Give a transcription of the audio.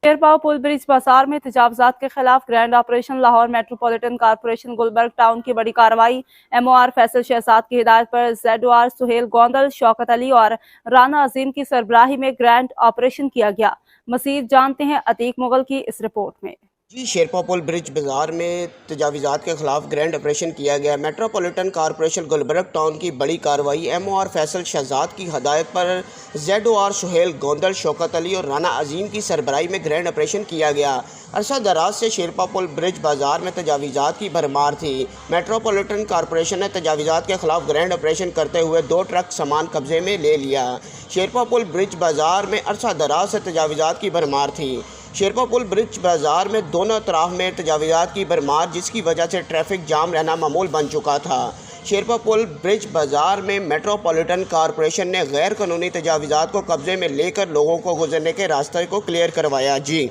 शेरपाव पुल bridge बाजार में तजावजात के खिलाफ grand operation. Lahore metropolitan corporation Gulberg town की बड़ी कार्रवाई। MOR फैसल शहजाद की हिदायत पर ZOR सुहेल गोंदल, शौकत अली और राना अजीम की सरबराही में ग्रैंड ऑपरेशन किया गया। मजीद जानते हैं अतीक मुगल की इस रिपोर्ट में। जी, शेरपाव पुल ब्रिज बाजार में तजावीज़ात के खिलाफ ग्रैंड ऑपरेशन किया गया। मेट्रोपॉलिटन कॉरपोरेशन गुलबर्ग टाउन की बड़ी कार्रवाई। MOR फैसल शहजाद की हदायत पर ZOR सुहेल गोंदल, शौकत अली और राना अजीम की सरबराही में ग्रैंड ऑपरेशन किया गया। अरसा दराज से शेरपाव पुल ब्रिज बाजार में तजावीज़ात की भरमार थी। मेट्रोपॉलिटन कॉरपोरेशन ने तजावीज़ात के खिलाफ ग्रैंड ऑपरेशन करते हुए 2 ट्रक सामान कब्जे में ले लिया। शेरपाव पुल ब्रिज बाजार में अरसा दराज से तजावीज़ात की भरमार थी। शेरपाव पुल ब्रिज बाजार में दोनों तरफ में तजावीज़ात की भरमार, जिसकी वजह से ट्रैफिक जाम रहना मामूल बन चुका था। शेरपाव पुल ब्रिज बाजार में मेट्रोपॉलिटन कॉरपोरेशन ने गैर कानूनी तजावीज़ात को कब्जे में लेकर लोगों को गुजरने के रास्ते को क्लियर करवाया। जी।